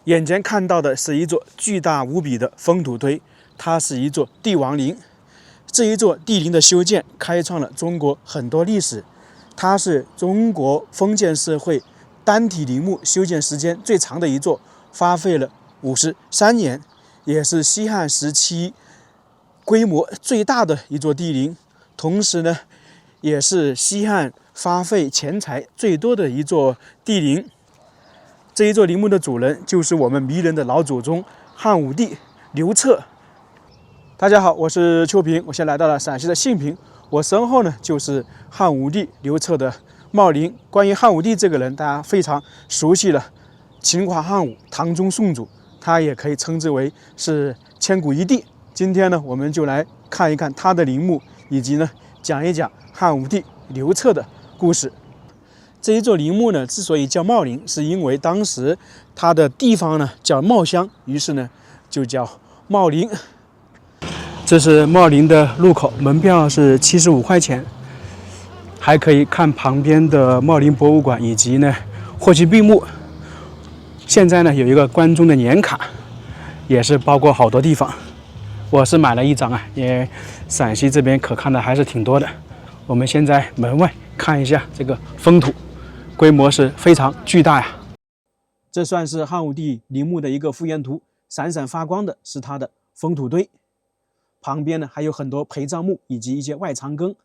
眼前看到的是一座巨大无比的封土堆，它是一座帝王陵。这一座帝陵的修建开创了中国很多历史，它是中国封建社会单体陵墓修建时间最长的一座，花费了53年，也是西汉时期规模最大的一座帝陵，同时呢，也是西汉花费钱财最多的一座帝陵。这一座陵墓的主人就是我们迷人的老祖宗汉武帝刘彻。大家好，我是秋平，我现在来到了陕西的杏平，我身后呢就是汉武帝刘彻的茂陵。关于汉武帝这个人，大家非常熟悉了，秦皇汉武，唐宗宋祖，他也可以称之为是千古一帝。今天呢，我们就来看一看他的陵墓，以及呢讲一讲汉武帝刘彻的故事。这一座陵墓呢，之所以叫茂陵，是因为当时它的地方呢叫茂乡，于是呢就叫茂陵。这是茂陵的入口，门票是75块钱，还可以看旁边的茂陵博物馆以及呢霍去病墓。现在呢有一个关中的年卡，也是包括好多地方。我是买了一张啊，因为陕西这边可看的还是挺多的。我们先在门外看一下这个封土，规模是非常巨大呀。这算是汉武帝陵墓的一个复原图，闪闪发光的是它的封土堆，旁边呢还有很多陪葬墓以及一些外长庚。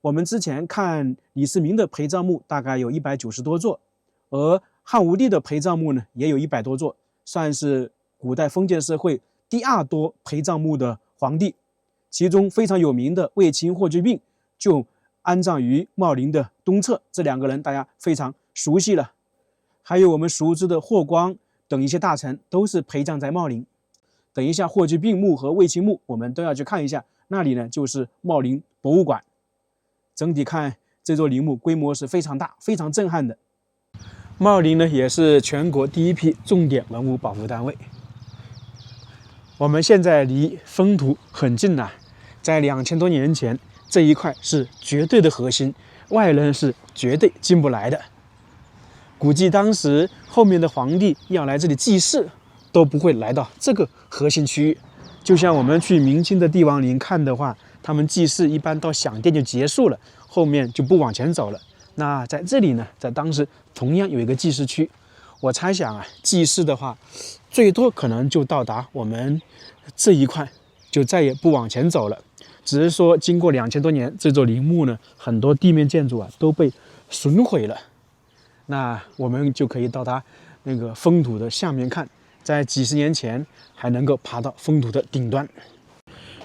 我们之前看李世民的陪葬墓大概有190多座，而汉武帝的陪葬墓呢也有100多座，算是古代封建社会第2多陪葬墓的皇帝。其中非常有名的卫青、霍去病就安葬于茂陵的东侧，这2个人大家非常熟悉了。还有我们熟知的霍光等一些大臣都是陪葬在茂陵。等一下霍去病墓和卫青墓我们都要去看一下，那里呢就是茂陵博物馆。整体看这座陵墓规模是非常大，非常震撼的。茂陵呢也是全国第1批重点文物保护单位。我们现在离封土很近了，在2000多年前，这一块是绝对的核心，外人是绝对进不来的。估计当时后面的皇帝要来这里祭祀，都不会来到这个核心区域。就像我们去明清的帝王陵看的话，他们祭祀一般到享殿就结束了，后面就不往前走了。那在这里呢，在当时同样有一个祭祀区。我猜想啊，祭祀的话，最多可能就到达我们这一块，就再也不往前走了。只是说，经过2000多年，这座陵墓呢，很多地面建筑啊都被损毁了。那我们就可以到达那个封土的下面看，在几十年前还能够爬到封土的顶端。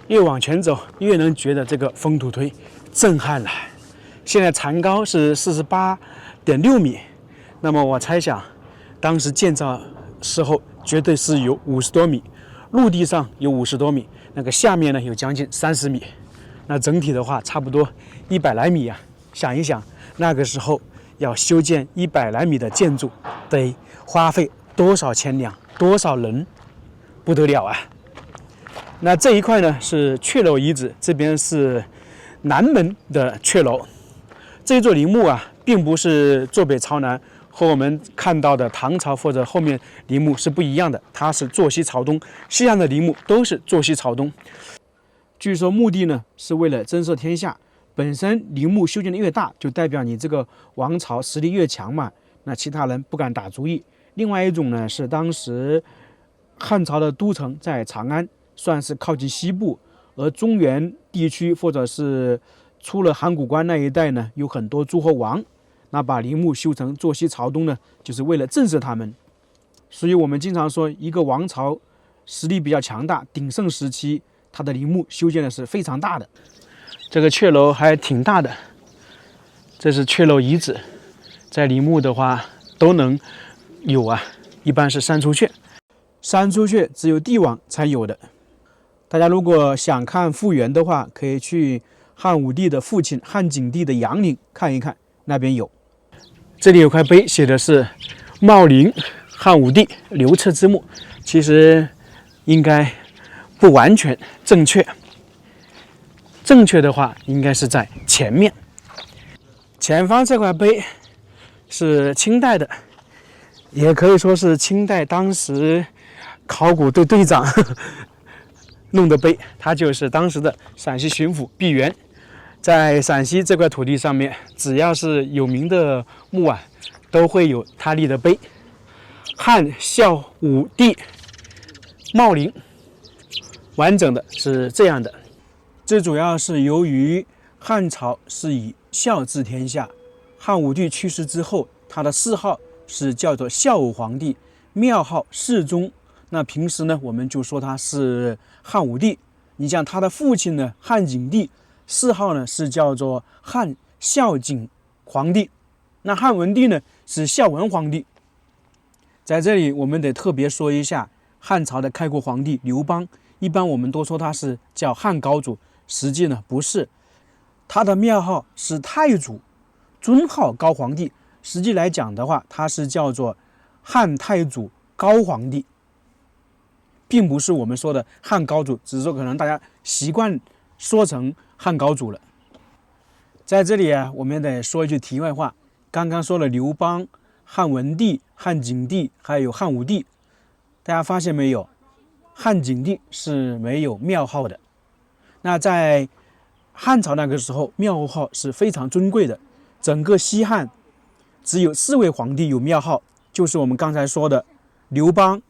越往前走，越能觉得这个封土堆震撼了。现在残高是48.6米，那么我猜想，当时建造时候绝对是有50多米，陆地上有50多米，那个下面呢有将近30米，那整体的话差不多100来米啊。想一想，那个时候要修建100来米的建筑，得花费多少钱两，多少人，不得了啊！那这一块呢是阙楼遗址，这边是南门的阙楼。这座陵墓啊，并不是坐北朝南，和我们看到的唐朝或者后面陵墓是不一样的，它是坐西朝东。西汉的陵墓都是坐西朝东。据说目的呢是为了震慑天下，本身陵墓修建的越大，就代表你这个王朝实力越强嘛，那其他人不敢打主意。另外一种呢是当时汉朝的都城在长安，算是靠近西部，而中原地区或者是出了函谷关那一带呢，有很多诸侯王，那把陵墓修成坐西朝东呢，就是为了震慑他们。所以我们经常说，一个王朝实力比较强大，鼎盛时期，它的陵墓修建的是非常大的。这个阙楼还挺大的，这是阙楼遗址，在陵墓的话都能有啊，一般是三出阙，三出阙只有帝王才有的。大家如果想看复原的话，可以去汉武帝的父亲汉景帝的阳陵看一看，那边有。这里有块碑，写的是茂陵汉武帝刘彻之墓，其实应该不完全正确，正确的话应该是在前面。前方这块碑是清代的，也可以说是清代当时考古队队长弄的碑，他就是当时的陕西巡抚毕沅。在陕西这块土地上面，只要是有名的墓啊，都会有他立的碑。汉孝武帝茂陵，完整的是这样的。这主要是由于汉朝是以孝治天下，汉武帝去世之后，他的谥号是叫做孝武皇帝，庙号世宗。那平时呢，我们就说他是汉武帝。你像他的父亲呢，汉景帝，谥号呢是叫做汉孝景皇帝。那汉文帝呢是孝文皇帝。在这里我们得特别说一下汉朝的开国皇帝刘邦，一般我们都说他是叫汉高祖，实际呢不是，他的庙号是太祖，尊号高皇帝。实际来讲的话，他是叫做汉太祖高皇帝，并不是我们说的汉高祖，只是说可能大家习惯说成汉高祖了。在这里啊，我们得说一句题外话，刚刚说了刘邦、汉文帝、汉景帝，还有汉武帝，大家发现没有？汉景帝是没有庙号的。那在汉朝那个时候，庙号是非常尊贵的，整个西汉只有4位皇帝有庙号，就是我们刚才说的刘邦、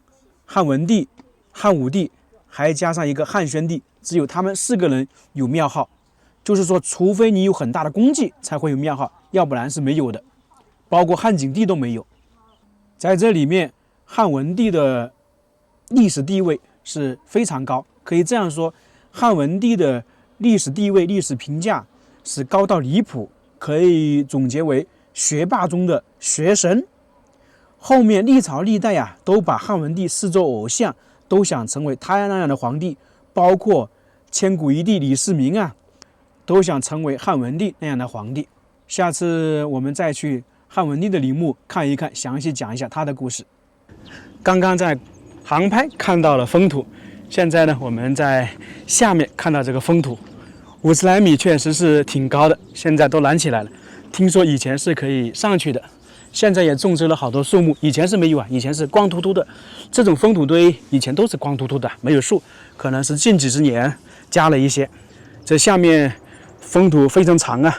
汉文帝、汉武帝，还加上一个汉宣帝，只有他们4个人有庙号。就是说，除非你有很大的功绩才会有庙号，要不然是没有的，包括汉景帝都没有。在这里面，汉文帝的历史地位是非常高，可以这样说，汉文帝的历史地位、历史评价是高到离谱，可以总结为学霸中的学神。后面历朝历代啊，都把汉文帝视作偶像，都想成为他那样的皇帝，包括千古一帝李世民啊，都想成为汉文帝那样的皇帝。下次我们再去汉文帝的陵墓看一看，详细讲一下他的故事。刚刚在航拍看到了封土，现在呢，我们在下面看到这个封土，50来米，确实是挺高的，现在都拦起来了。听说以前是可以上去的，现在也种植了好多树木，以前是没有啊，以前是光秃秃的。这种封土堆以前都是光秃秃的，没有树，可能是近几十年加了一些。这下面封土非常长啊，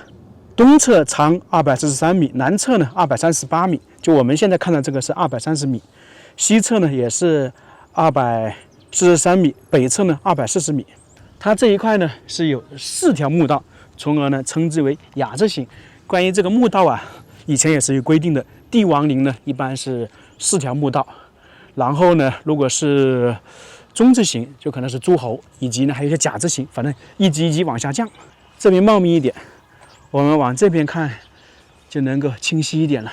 东侧长243米，南侧呢238米，就我们现在看到这个是230米，西侧呢也是243米，北侧呢240米。它这一块呢是有4条墓道，从而呢称之为雅字形。关于这个墓道啊，以前也是有规定的，帝王陵呢一般是4条墓道，然后呢如果是中字形就可能是诸侯，以及呢还有一些甲字形，反正一级一级往下降。这边茂密一点，我们往这边看就能够清晰一点了。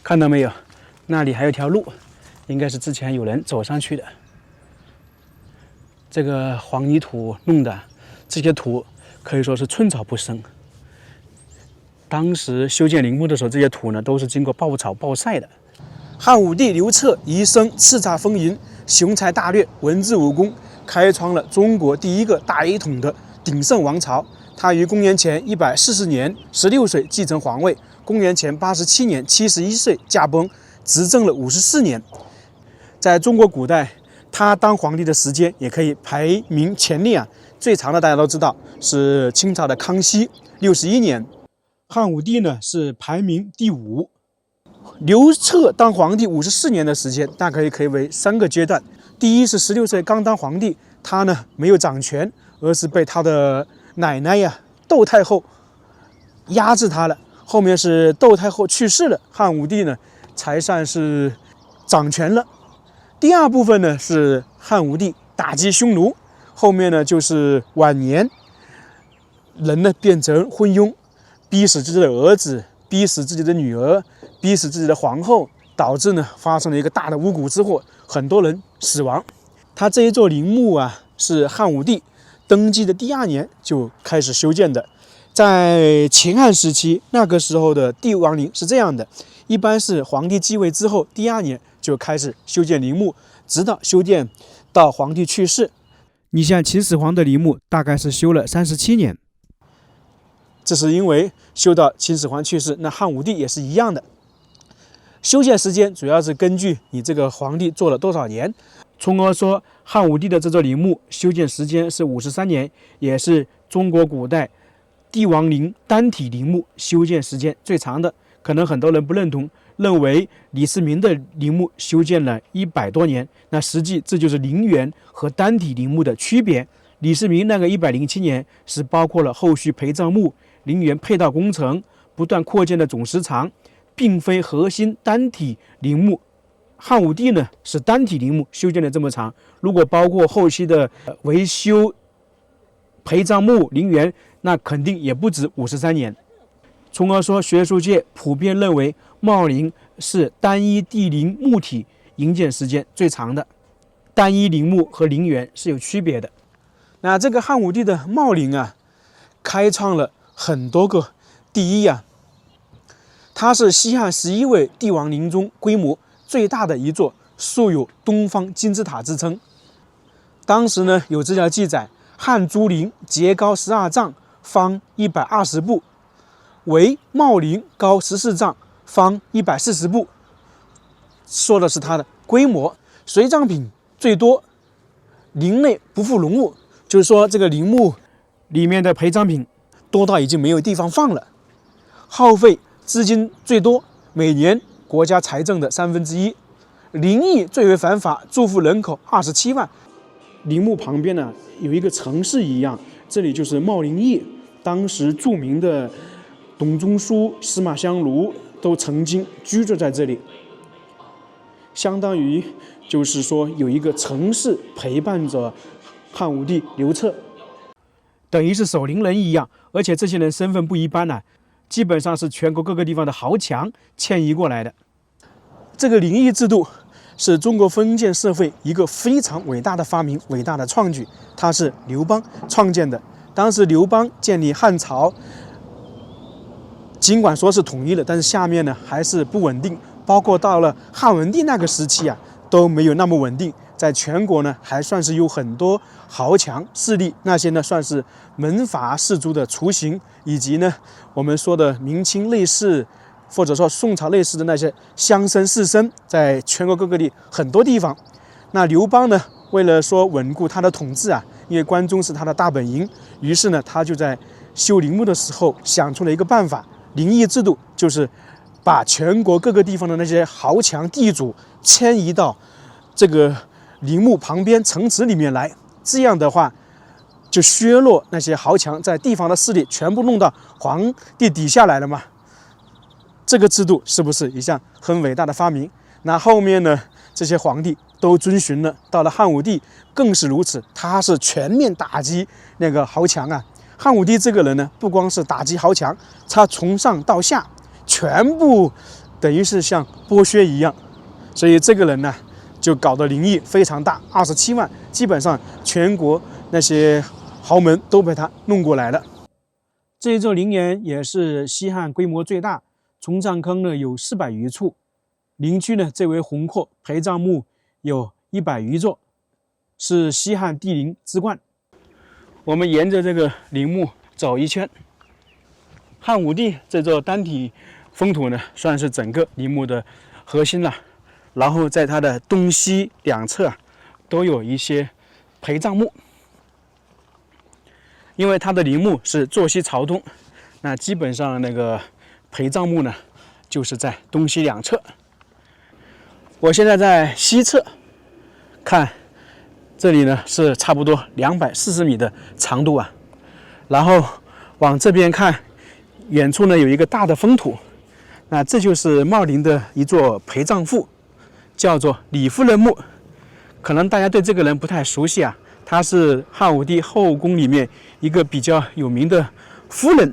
看到没有？那里还有条路，应该是之前有人走上去的。这个黄泥土弄的，这些土可以说是寸草不生。当时修建陵墓的时候，这些土呢都是经过爆炒暴晒的。汉武帝刘彻一生叱咤风云，雄才大略，文治武功，开创了中国第一个大一统的鼎盛王朝。他于公元前140年16岁继承皇位，公元前87年71岁驾崩，执政了54年。在中国古代，他当皇帝的时间也可以排名前列啊。最长的大家都知道是清朝的康熙61年，汉武帝呢是排名第5。刘彻当皇帝54年的时间，大概可以为3个阶段。第一是16岁刚当皇帝，他呢没有掌权，而是被他的奶奶呀窦太后压制他了。后面是窦太后去世了，汉武帝呢才算是掌权了。第二部分呢是汉武帝打击匈奴，后面呢就是晚年人呢变成昏庸，逼死自己的儿子，逼死自己的女儿，逼死自己的皇后，导致呢发生了一个大的巫蛊之祸，很多人死亡。他这一座陵墓啊，是汉武帝登基的第2年就开始修建的。在秦汉时期，那个时候的帝王陵是这样的，一般是皇帝继位之后第2年就开始修建陵墓，直到修建到皇帝去世。你像秦始皇的陵墓大概是修了37年，这是因为修到秦始皇去世，那汉武帝也是一样的。修建时间主要是根据你这个皇帝做了多少年，从而说汉武帝的这座陵墓修建时间是53年，也是中国古代帝王陵单体陵墓修建时间最长的。可能很多人不认同，认为李世民的陵墓修建了100多年，那实际这就是陵园和单体陵墓的区别。李世民那个107年是包括了后续陪葬墓、陵园配套工程不断扩建的总时长，并非核心单体陵墓。汉武帝呢是单体陵墓修建的这么长，如果包括后期的维修、陪葬墓、陵园，那肯定也不止53年。从而说，学术界普遍认为茂陵是单一帝陵墓体营建时间最长的。单一陵墓和陵园是有区别的。那这个汉武帝的茂陵啊，开创了很多个第一啊。它是西汉11位帝王陵中规模最大的一座，素有东方金字塔之称。当时呢有资料记载，汉朱陵节高12丈，方120步，为茂陵高14丈，方140步，说的是它的规模。随葬品最多，陵内不复容物，就是说这个陵墓里面的陪葬品多到已经没有地方放了。耗费资金最多，每年国家财政的1/3。陵邑最为繁华，住户人口27万。陵墓旁边呢有一个城市一样，这里就是茂陵邑。当时著名的董仲舒、司马相如都曾经居住在这里，相当于就是说有一个城市陪伴着汉武帝刘彻，等于是守陵人一样。而且这些人身份不一般呢，基本上是全国各个地方的豪强迁移过来的。这个陵邑制度是中国封建社会一个非常伟大的发明、伟大的创举，它是刘邦创建的。当时刘邦建立汉朝，尽管说是统一了，但是下面呢还是不稳定，包括到了汉文帝那个时期啊，都没有那么稳定。在全国呢还算是有很多豪强势力，那些呢算是门阀士族的雏形，以及呢我们说的明清类似或者说宋朝类似的那些乡绅士绅，在全国各个地很多地方。那刘邦呢为了说稳固他的统治啊，因为关中是他的大本营，于是呢他就在修陵墓的时候想出了一个办法，陵邑制度，就是把全国各个地方的那些豪强地主迁移到这个陵墓旁边城池里面来，这样的话就削弱那些豪强在地方的势力，全部弄到皇帝底下来了嘛。这个制度是不是一项很伟大的发明？那后面呢这些皇帝都遵循了，到了汉武帝更是如此，他是全面打击那个豪强啊。汉武帝这个人呢，不光是打击豪强，他从上到下全部等于是像剥削一样，所以这个人呢就搞得陵邑非常大，27万，基本上全国那些豪门都被他弄过来了。这一座陵园也是西汉规模最大，从葬坑呢有400余处，陵区呢最为宏阔，陪葬墓有100余座，是西汉帝陵之冠。我们沿着这个陵墓走一圈，汉武帝这座单体封土呢，算是整个陵墓的核心了。然后在它的东西两侧都有一些陪葬墓，因为它的陵墓是坐西朝东，那基本上那个陪葬墓呢，就是在东西两侧。我现在在西侧看。这里呢是差不多240米的长度啊，然后往这边看，远处呢有一个大的封土，那这就是茂陵的一座陪葬墓，叫做李夫人墓。可能大家对这个人不太熟悉啊，他是汉武帝后宫里面一个比较有名的夫人。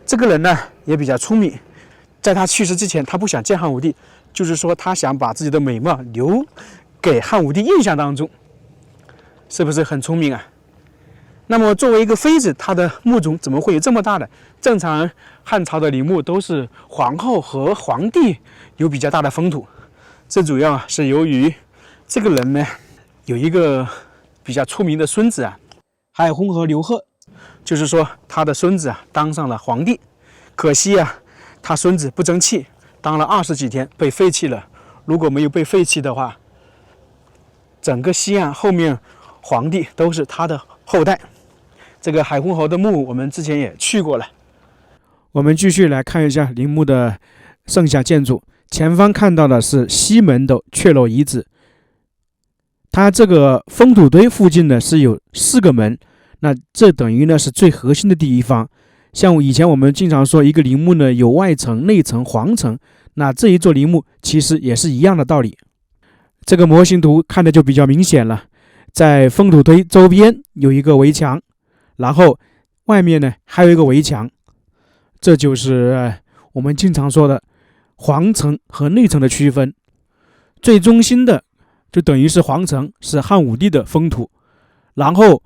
这个人呢也比较聪明，在他去世之前，他不想见汉武帝，就是说他想把自己的美貌留给汉武帝印象当中。是不是很聪明啊？那么作为一个妃子，她的墓冢怎么会有这么大的？正常汉朝的陵墓都是皇后和皇帝有比较大的封土，这主要是由于这个人呢有一个比较出名的孙子啊，海昏侯刘贺，就是说他的孙子啊当上了皇帝，可惜啊他孙子不争气，当了20几天被废弃了。如果没有被废弃的话，整个西岸后面皇帝都是他的后代。这个海昏侯的墓我们之前也去过了。我们继续来看一下陵墓的剩下建筑。前方看到的是西门的阙楼遗址，它这个封土堆附近呢是有4个门，那这等于呢是最核心的地方。像以前我们经常说一个陵墓呢有外层、内层、皇层，那这一座陵墓其实也是一样的道理。这个模型图看的就比较明显了，在封土堆周边有一个围墙，然后外面呢还有一个围墙，这就是我们经常说的皇层和内层的区分。最中心的就等于是皇城，是汉武帝的封土，然后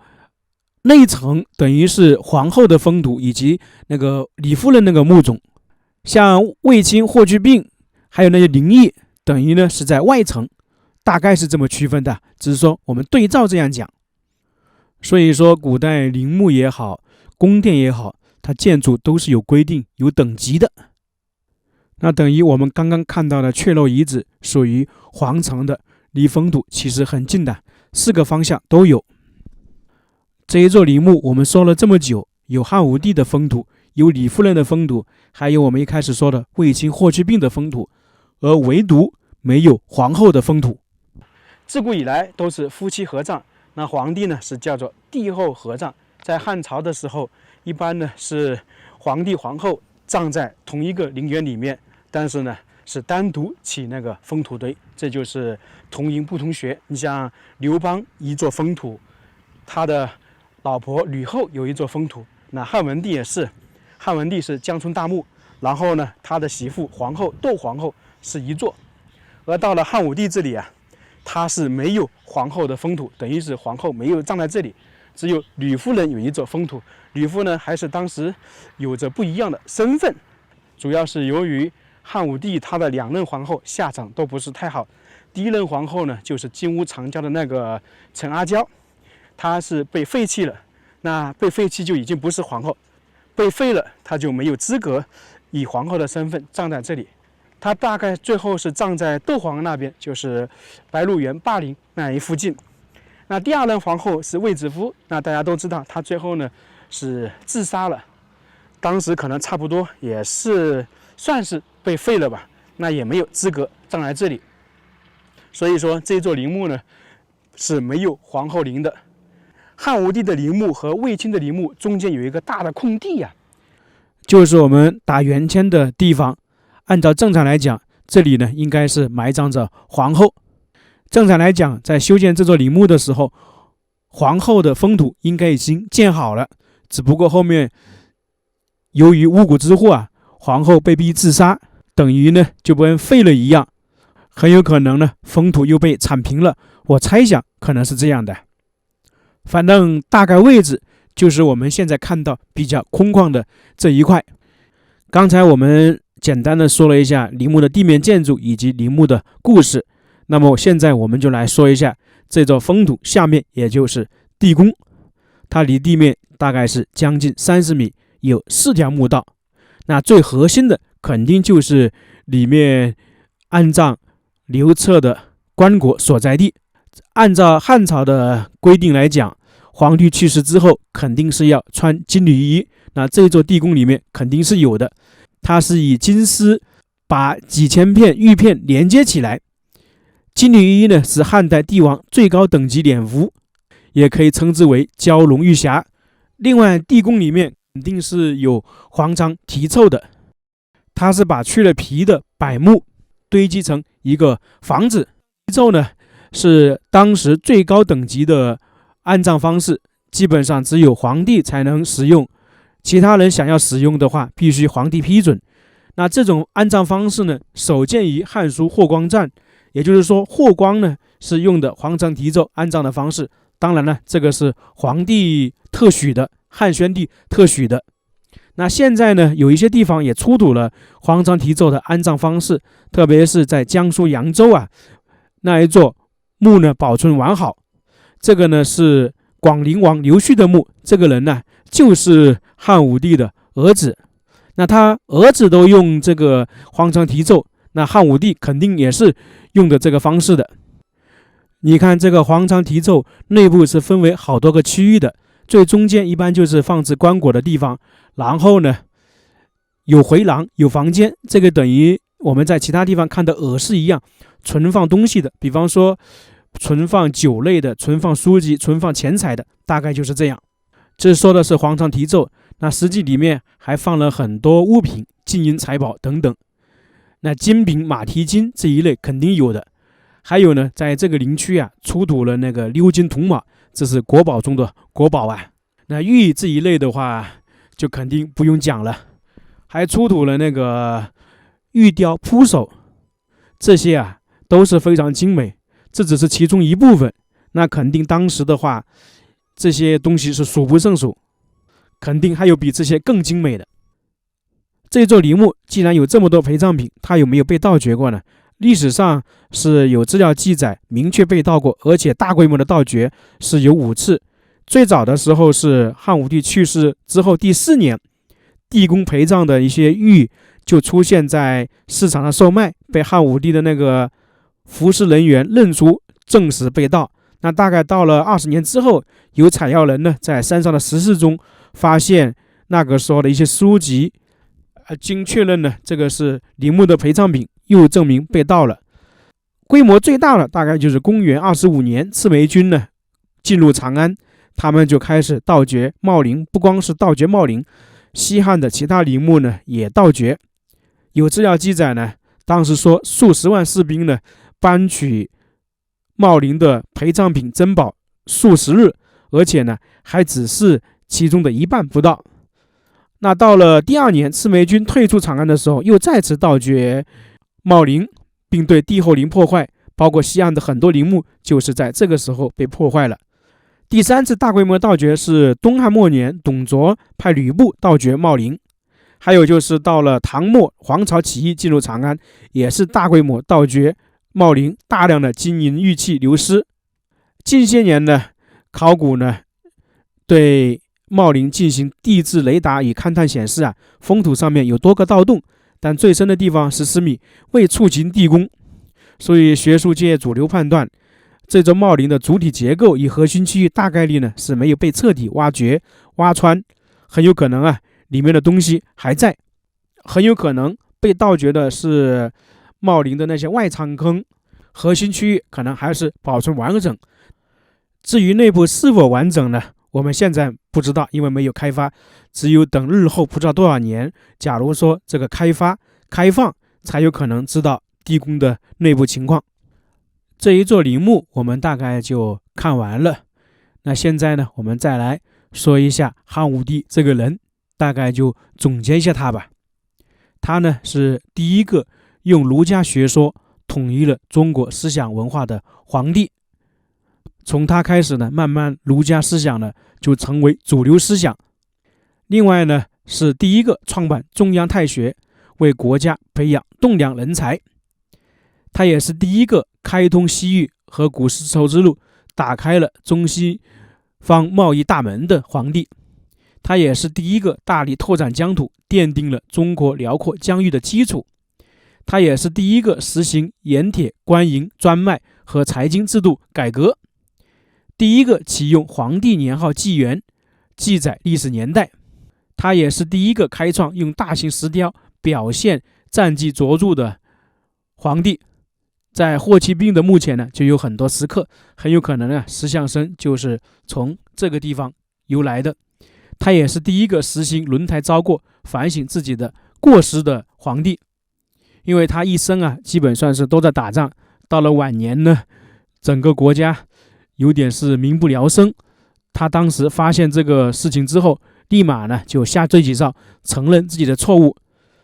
内层等于是皇后的封土以及那个李夫人那个墓种。像卫青、霍去病还有那些陵邑等于呢是在外层，大概是这么区分的，只是说我们对照这样讲。所以说古代陵墓也好，宫殿也好，它建筑都是有规定有等级的。那等于我们刚刚看到的阙楼遗址属于皇城的，离封土其实很近的，4个方向都有。这一座陵墓我们说了这么久，有汉武帝的封土，有李夫人的封土，还有我们一开始说的卫青、霍去病的封土，而唯独没有皇后的封土。自古以来都是夫妻合葬，那皇帝呢是叫做帝后合葬。在汉朝的时候，一般呢是皇帝皇后葬在同一个陵园里面，但是呢是单独起那个封土堆，这就是同营不同学。你像刘邦一座封土，他的老婆吕后有一座封土，那汉文帝也是，汉文帝是江春大墓，然后呢他的媳妇皇后窦皇后是一座，而到了汉武帝这里啊，他是没有皇后的封土，等于是皇后没有葬在这里，只有吕夫人有一座封土。吕夫人还是当时有着不一样的身份，主要是由于汉武帝他的2任皇后下场都不是太好。第1任皇后呢就是金屋藏娇的那个陈阿娇，她是被废弃了，那被废弃就已经不是皇后，被废了她就没有资格以皇后的身份葬在这里。她大概最后是葬在窦皇那边，就是白鹿原霸陵那一附近。那第2任皇后是卫子夫，那大家都知道她最后呢是自杀了，当时可能差不多也是算是被废了吧，那也没有资格葬在这里。所以说这座陵墓呢是没有皇后陵的。汉武帝的陵墓和卫青的陵墓中间有一个大的空地啊，就是我们打圆圈的地方。按照正常来讲，这里呢应该是埋葬着皇后。正常来讲，在修建这座陵墓的时候，皇后的封土应该已经建好了，只不过后面由于巫蛊之祸啊，皇后被逼自杀，等于呢就跟废了一样，很有可能呢封土又被铲平了。我猜想可能是这样的。反正大概位置就是我们现在看到比较空旷的这一块。刚才我们简单的说了一下陵墓的地面建筑以及陵墓的故事，那么现在我们就来说一下这座封土下面，也就是地宫。它离地面大概是将近30米，有4条墓道。那最核心的肯定就是里面安葬刘彻的棺椁所在地。按照汉朝的规定来讲，皇帝去世之后肯定是要穿金缕衣，那这座地宫里面肯定是有的。它是以金丝把几千片玉片连接起来。金缕衣呢是汉代帝王最高等级脸服，也可以称之为蛟龙玉匣。另外地宫里面肯定是有黄章题凑的，它是把去了皮的柏木堆积成一个房子。题凑呢是当时最高等级的安葬方式，基本上只有皇帝才能使用，其他人想要使用的话必须皇帝批准。那这种安葬方式呢首见于《汉书·霍光传》，也就是说霍光呢是用的黄章题奏安葬的方式。当然了，这个是皇帝特许的，汉宣帝特许的。那现在呢有一些地方也出土了黄章题奏的安葬方式，特别是在江苏扬州啊，那一座墓呢保存完好。这个呢是广陵王刘旭的墓，这个人呢就是汉武帝的儿子。那他儿子都用这个皇城题奏，那汉武帝肯定也是用的这个方式的。你看这个皇城题奏内部是分为好多个区域的，最中间一般就是放置棺椁的地方，然后呢有回廊有房间，这个等于我们在其他地方看的耳室一样，存放东西的，比方说存放酒类的，存放书籍，存放钱财的，大概就是这样。这说的是皇城题奏，那实际里面还放了很多物品，金银财宝等等。那金饼马蹄金这一类肯定有的。还有呢，在这个陵区啊，出土了那个鎏金铜马，这是国宝中的国宝啊。那玉这一类的话，就肯定不用讲了。还出土了那个玉雕铺首，这些啊都是非常精美。这只是其中一部分，那肯定当时的话，这些东西是数不胜数，肯定还有比这些更精美的。这座陵墓既然有这么多陪葬品，它有没有被盗掘过呢？历史上是有资料记载明确被盗过，而且大规模的盗掘是有5次。最早的时候是汉武帝去世之后第4年，地宫陪葬的一些玉就出现在市场上售卖，被汉武帝的那个服侍人员认出，证实被盗。那大概到了20年之后，有采药人呢在山上的石室中发现那个时候的一些书籍，经确认呢这个是陵墓的陪葬品，又证明被盗了。规模最大的大概就是公元25年，赤眉军呢进入长安，他们就开始盗掘茂陵，不光是盗掘茂陵，西汉的其他陵墓呢也盗掘。有资料记载呢，当时说数十万士兵呢搬取茂陵的陪葬品珍宝数十日，而且呢还只是其中的一半不到。那到了第2年，赤眉军退出长安的时候，又再次盗掘茂陵，并对帝后陵破坏，包括西汉的很多陵墓就是在这个时候被破坏了。第3次大规模盗掘是东汉末年，董卓派吕布盗掘茂陵。还有就是到了唐末，黄巢起义进入长安，也是大规模盗掘茂陵，大量的金银玉器流失。近些年呢，考古呢对茂陵进行地质雷达与勘探显示啊，封土上面有多个盗洞，但最深的地方10米，未触及地宫。所以学术界主流判断，这座茂陵的主体结构与核心区域大概率呢是没有被彻底挖掘挖穿，很有可能啊里面的东西还在，很有可能被盗掘的是茂陵的那些外仓坑，核心区域可能还是保存完整。至于内部是否完整呢，我们现在不知道，因为没有开发，只有等日后不知道多少年，假如说这个开放才有可能知道地宫的内部情况。这一座陵墓我们大概就看完了。那现在呢，我们再来说一下汉武帝这个人，大概就总结一下他吧。他呢是第一个用儒家学说统一了中国思想文化的皇帝。从他开始呢，慢慢儒家思想呢就成为主流思想。另外呢，是第一个创办中央太学，为国家培养栋梁人才。他也是第一个开通西域和古丝绸之路，打开了中西方贸易大门的皇帝。他也是第一个大力拓展疆土，奠定了中国辽阔疆域的基础。他也是第一个实行盐铁官营专卖和财经制度改革，第一个启用皇帝年号纪元记载历史年代。他也是第一个开创用大型石雕表现战绩卓著的皇帝。在霍去病的墓前呢，就有很多石刻，很有可能呢，石像生就是从这个地方由来的。他也是第一个实行轮台招过，反省自己的过失的皇帝。因为他一生啊，基本算是都在打仗，到了晚年呢，整个国家有点是民不聊生。他当时发现这个事情之后，立马呢就下罪己诏，承认自己的错误。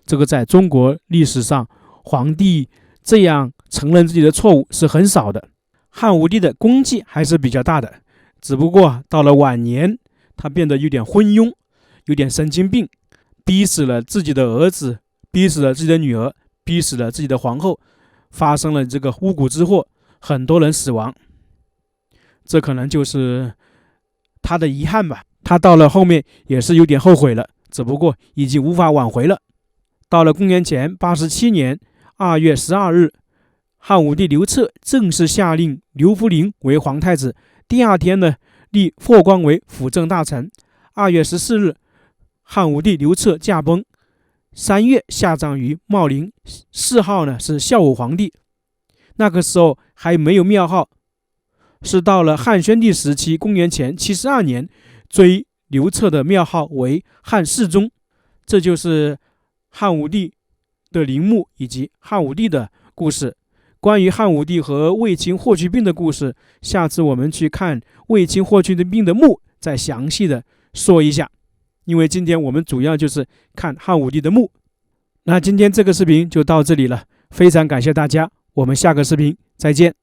这个在中国历史上，皇帝这样承认自己的错误是很少的。汉武帝的功绩还是比较大的，只不过到了晚年，他变得有点昏庸，有点神经病，逼死了自己的儿子，逼死了自己的女儿，逼死了自己的皇后，发生了这个巫蛊之祸，很多人死亡。这可能就是他的遗憾吧。他到了后面也是有点后悔了，只不过已经无法挽回了。到了公元前87年2月12日，汉武帝刘彻正式下令刘弗陵为皇太子。第二天呢，立霍光为辅政大臣。2月14日，汉武帝刘彻驾崩。3月下葬于茂陵。谥号呢是孝武皇帝。那个时候还没有庙号，是到了汉宣帝时期，公元前72年，追刘彻的庙号为汉世宗。这就是汉武帝的陵墓以及汉武帝的故事。关于汉武帝和卫青霍去病的故事，下次我们去看卫青霍去病的墓，再详细的说一下。因为今天我们主要就是看汉武帝的墓。那今天这个视频就到这里了，非常感谢大家，我们下个视频再见。